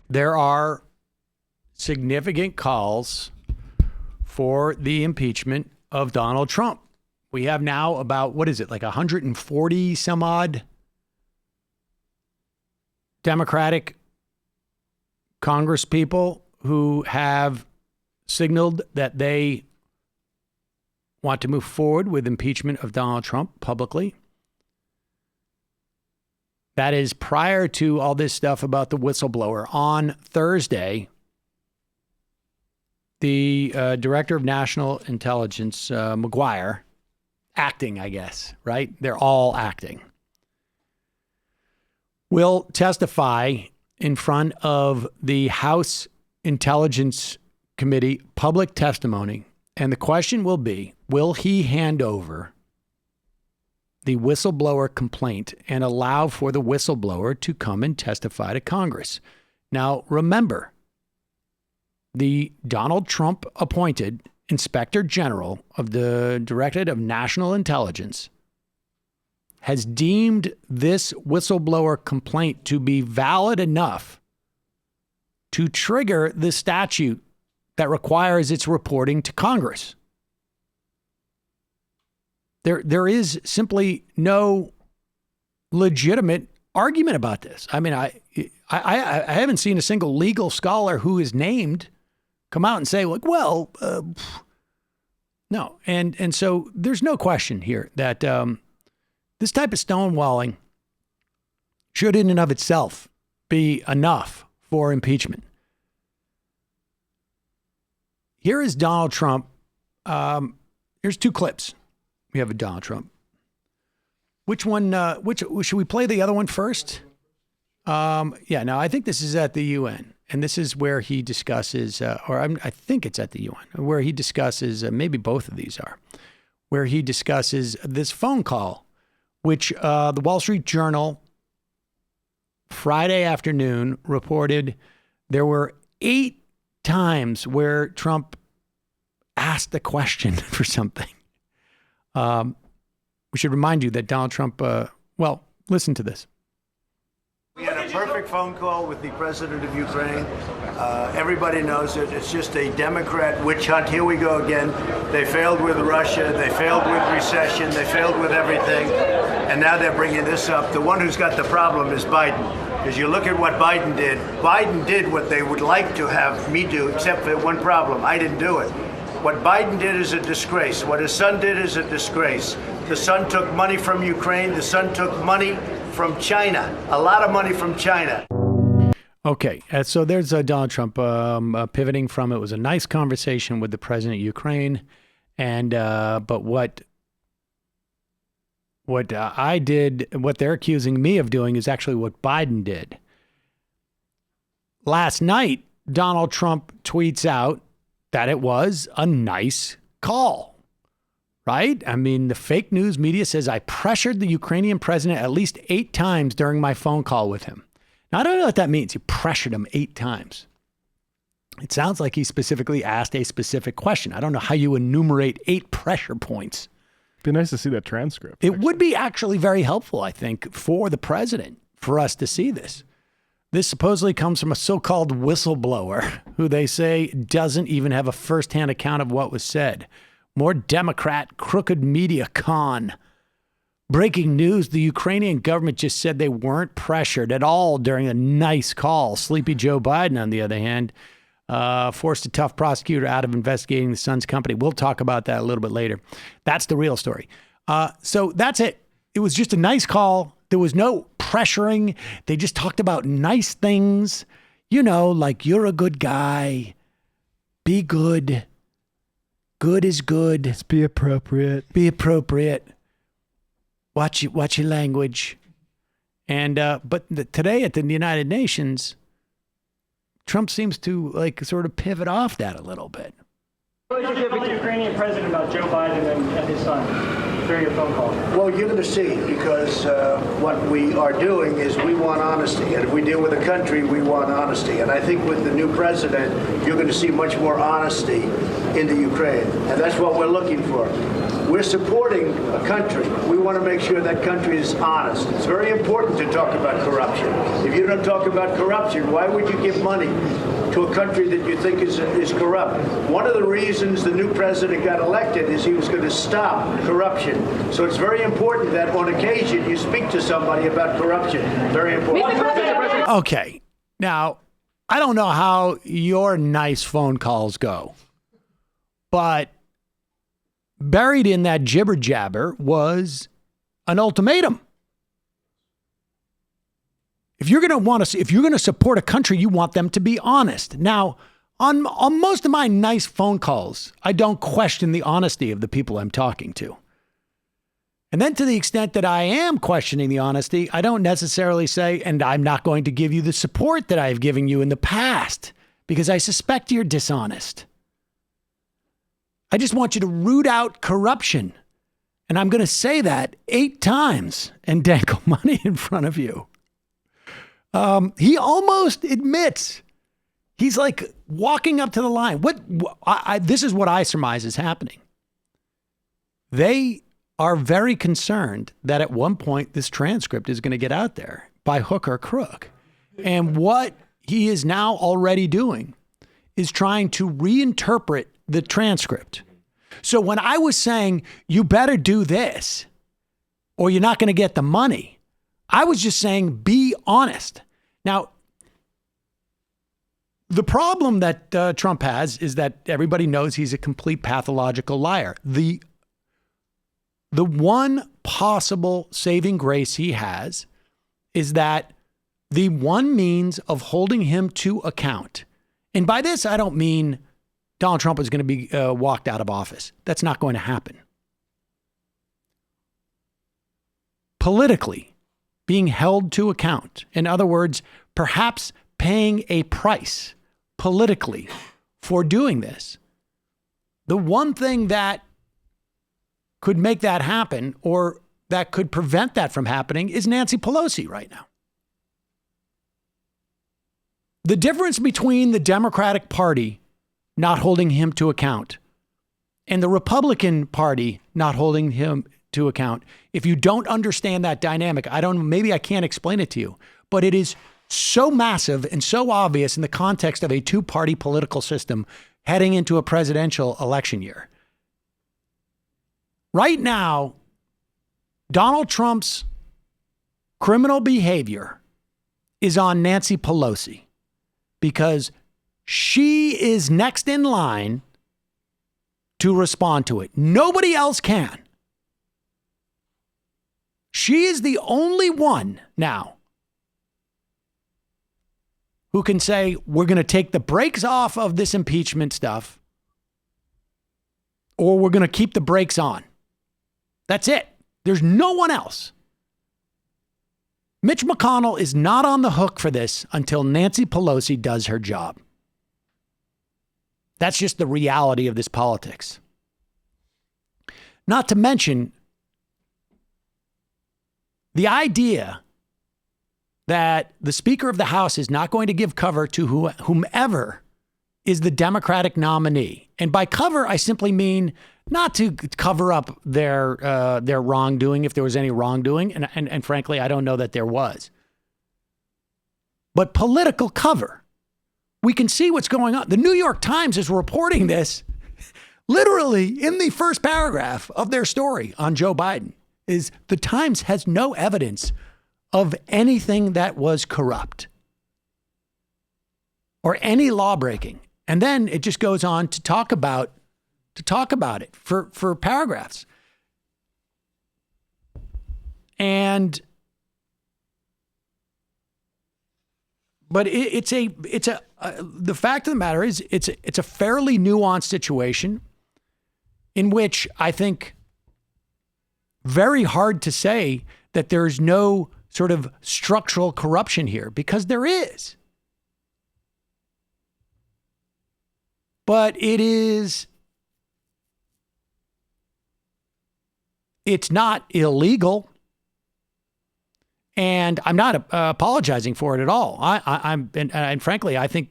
there are significant calls for the impeachment of Donald Trump. We have now about, what is it, like 140 some odd Democratic Congress people who have signaled that they want to move forward with impeachment of Donald Trump publicly. That is prior to all this stuff about the whistleblower. On Thursday, the Director of National Intelligence, McGuire, acting, I guess, right? They're all acting, will testify in front of the House Intelligence Committee public testimony. And the question will be, will he hand over the whistleblower complaint and allow for the whistleblower to come and testify to Congress? Now, remember, the Donald Trump appointed Inspector General of the Directorate of National Intelligence has deemed this whistleblower complaint to be valid enough to trigger the statute that requires its reporting to Congress. There is simply no legitimate argument about this. I mean, I haven't seen a single legal scholar who is named come out and say, like, well, no. And so there's no question here that this type of stonewalling should in and of itself be enough for impeachment. Here is Donald Trump. Here's two clips. We have a Donald Trump. Which one? Which should we play the other one first? Yeah. Now I think this is at the UN, and this is where he discusses, I think it's at the UN, where he discusses. Maybe both of these are, where he discusses this phone call, which the Wall Street Journal Friday afternoon reported there were 8 times where Trump asked a question for something. We should remind you that Donald Trump, well, listen to this. We had a perfect phone call with the president of Ukraine. Everybody knows it. It's just a Democrat witch hunt. Here we go again. They failed with Russia. They failed with recession. They failed with everything. And now they're bringing this up. The one who's got the problem is Biden. Because you look at what Biden did. Biden did what they would like to have me do, except for one problem. I didn't do it. What Biden did is a disgrace. What his son did is a disgrace. The son took money from Ukraine. The son took money from China. A lot of money from China. Okay, so there's Donald Trump pivoting from it was a nice conversation with the president of Ukraine, and but what I did, what they're accusing me of doing is actually what Biden did. Last night, Donald Trump tweets out that it was a nice call, right? I mean, the fake news media says I pressured the Ukrainian president at least 8 times during my phone call with him. Now, I don't know what that means. You pressured him 8 times. It sounds like he specifically asked a specific question. I don't know how you enumerate 8 pressure points. It'd be nice to see that transcript. It would be actually very helpful, I think, for the president, for us to see this. This supposedly comes from a so-called whistleblower who they say doesn't even have a firsthand account of what was said. More Democrat crooked media con. Breaking news, the Ukrainian government just said they weren't pressured at all during a nice call. Sleepy Joe Biden, on the other hand, forced a tough prosecutor out of investigating the son's company. We'll talk about that a little bit later. That's the real story. So that's it. It was just a nice call. There was no pressuring. They just talked about nice things. You know, like you're a good guy. Be good. Good is good. Just be appropriate. Be appropriate. Watch your language. And but today at the United Nations, Trump seems to like sort of pivot off that a little bit. What did you tell the Ukrainian president about Joe Biden and his son during your phone call? Well, you're going to see, because what we are doing is we want honesty. And if we deal with a country, we want honesty. And I think with the new president, you're going to see much more honesty in the Ukraine. And that's what we're looking for. We're supporting a country. We want to make sure that country is honest. It's very important to talk about corruption. If you don't talk about corruption, why would you give money to a country that you think is corrupt? One of the reasons the new president got elected is he was going to stop corruption. So it's very important that on occasion you speak to somebody about corruption. Very important. Okay. Now, I don't know how your nice phone calls go, but buried in that jibber jabber was an ultimatum. If you're going to support a country, you want them to be honest. Now, on most of my nice phone calls, I don't question the honesty of the people I'm talking to. And then to the extent that I am questioning the honesty, I don't necessarily say, and I'm not going to give you the support that I've given you in the past because I suspect you're dishonest. I just want you to root out corruption. And I'm going to say that 8 times and dangle money in front of you. He almost admits, he's like walking up to the line. This is what I surmise is happening. They are very concerned that at one point this transcript is going to get out there by hook or crook. And what he is now already doing is trying to reinterpret the transcript. So when I was saying, you better do this or you're not going to get the money, I was just saying, be honest. Now, the problem that Trump has is that everybody knows he's a complete pathological liar. The one possible saving grace he has is that the one means of holding him to account. And by this, I don't mean Donald Trump is going to be walked out of office. That's not going to happen. Politically, being held to account. In other words, perhaps paying a price politically for doing this. The one thing that could make that happen or that could prevent that from happening is Nancy Pelosi right now. The difference between the Democratic Party not holding him to account and the Republican Party not holding him to account, if you don't understand that dynamic, maybe I can't explain it to you, but it is so massive and so obvious in the context of a 2-party political system heading into a presidential election year. Right now, Donald Trump's criminal behavior is on Nancy Pelosi because she is next in line to respond to it. Nobody else can. She is the only one now who can say, we're going to take the brakes off of this impeachment stuff, or we're going to keep the brakes on. That's it. There's no one else. Mitch McConnell is not on the hook for this until Nancy Pelosi does her job. That's just the reality of this politics. Not to mention the idea that the Speaker of the House is not going to give cover to whomever is the Democratic nominee. And by cover, I simply mean not to cover up their wrongdoing, if there was any wrongdoing. And frankly, I don't know that there was. But political cover. We can see what's going on. The New York Times is reporting this literally in the first paragraph of their story on Joe Biden. Is the Times has no evidence of anything that was corrupt or any law breaking. And then it just goes on to talk about it for paragraphs. And but the fact of the matter is it's a fairly nuanced situation in which I think very hard to say that there's no sort of structural corruption here, because there is. But it's not illegal. And I'm not apologizing for it at all. And frankly, I think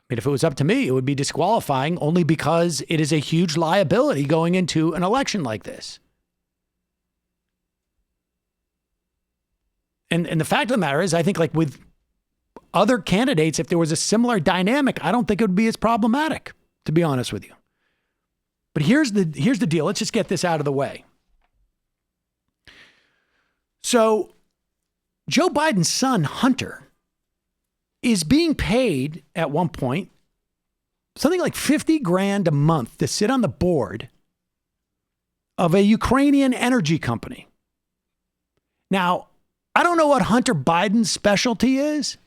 mean, if it was up to me, it would be disqualifying only because it is a huge liability going into an election like this. And the fact of the matter is, I think like with other candidates, if there was a similar dynamic, I don't think it would be as problematic, to be honest with you. But here's the deal. Let's just get this out of the way. So Joe Biden's son, Hunter, is being paid at one point something like $50,000 a month to sit on the board of a Ukrainian energy company. Now, I don't know what Hunter Biden's specialty is,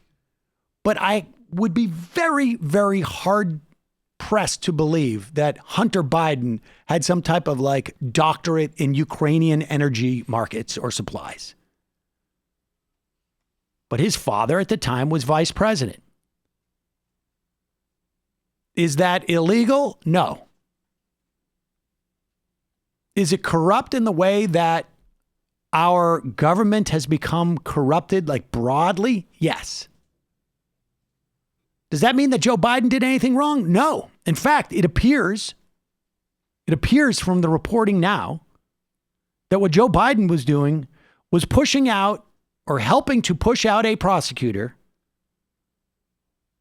but I would be very, very hard pressed to believe that Hunter Biden had some type of like doctorate in Ukrainian energy markets or supplies. But his father at the time was vice president. Is that illegal? No. Is it corrupt in the way that our government has become corrupted, like broadly? Yes. Does that mean that Joe Biden did anything wrong? No. In fact, it appears from the reporting now that what Joe Biden was doing was pushing out or helping to push out a prosecutor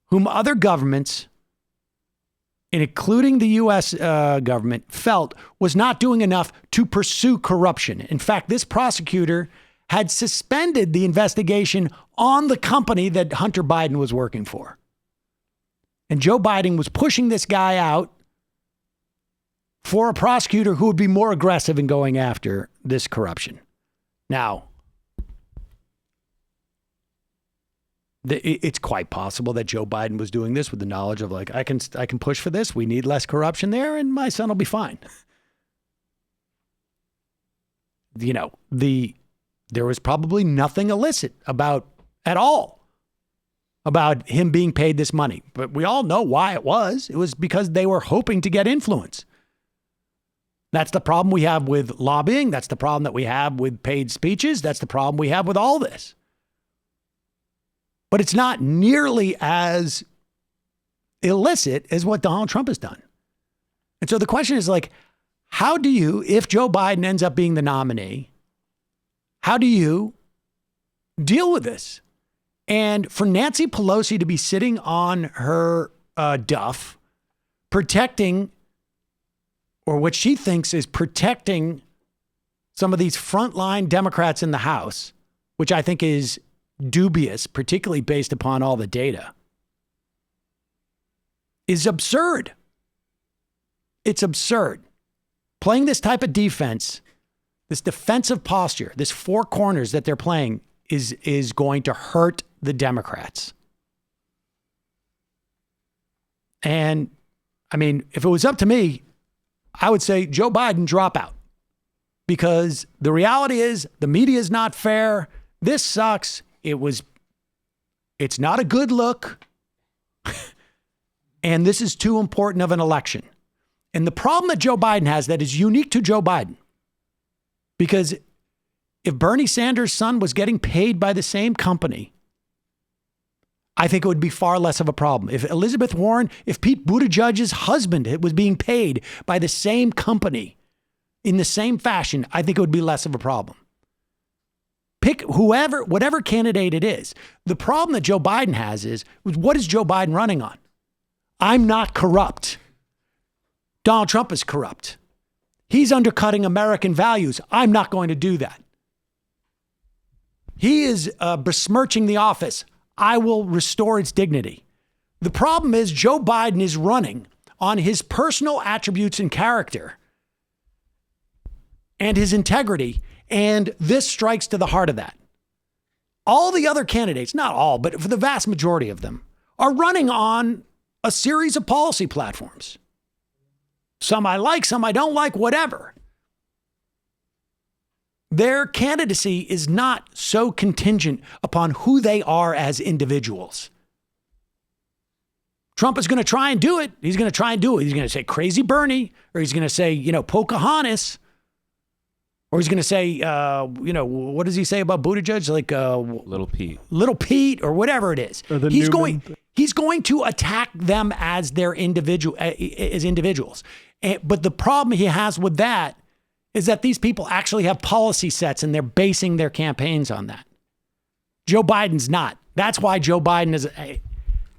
whom other governments, including the U.S. government, felt was not doing enough to pursue corruption. In fact, this prosecutor had suspended the investigation on the company that Hunter Biden was working for. And Joe Biden was pushing this guy out for a prosecutor who would be more aggressive in going after this corruption. Now, it's quite possible that Joe Biden was doing this with the knowledge of like, I can push for this. We need less corruption there and my son will be fine. You know, there was probably nothing illicit at all about him being paid this money, but we all know why it was. It was because they were hoping to get influence. That's the problem we have with lobbying. That's the problem that we have with paid speeches. That's the problem we have with all this. But it's not nearly as illicit as what Donald Trump has done. And so the question is like, how do you, if Joe Biden ends up being the nominee, how do you deal with this? And for Nancy Pelosi to be sitting on her duff, protecting, or what she thinks is protecting some of these frontline Democrats in the House, which I think is dubious, particularly based upon all the data, is absurd. It's absurd. Playing this type of defense, this defensive posture, this four corners that they're playing is going to hurt the Democrats. And I mean, if it was up to me, I would say Joe Biden drop out, because the reality is the media is not fair. This sucks. It's not a good look. And this is too important of an election. And the problem that Joe Biden has that is unique to Joe Biden, because if Bernie Sanders' son was getting paid by the same company, I think it would be far less of a problem. If Elizabeth Warren, if Pete Buttigieg's husband was being paid by the same company in the same fashion, I think it would be less of a problem. Pick whoever, whatever candidate it is. The problem that Joe Biden has is, what is Joe Biden running on? I'm not corrupt. Donald Trump is corrupt. He's undercutting American values. I'm not going to do that. He is besmirching the office. I will restore its dignity. The problem is Joe Biden is running on his personal attributes and character and his integrity, and this strikes to the heart of that. All the other candidates, not all, but for the vast majority of them, are running on a series of policy platforms. Some I like, some I don't like, whatever. Their candidacy is not so contingent upon who they are as individuals. Trump is going to try and do it. He's going to try and do it. He's going to say crazy Bernie, or he's going to say, Pocahontas, or he's going to say, what does he say about Buttigieg? Like Little Pete, or whatever it is. Or the He's going to attack them as their as individuals. But the problem he has with that is that these people actually have policy sets and they're basing their campaigns on that. Joe Biden's not. That's why Joe Biden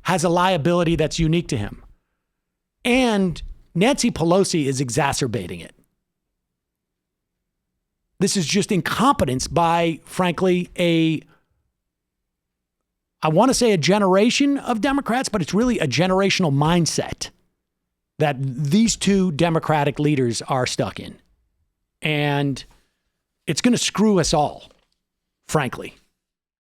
has a liability that's unique to him. And Nancy Pelosi is exacerbating it. This is just incompetence by, frankly, I want to say a generation of Democrats, but it's really a generational mindset that these two Democratic leaders are stuck in. And it's going to screw us all, frankly.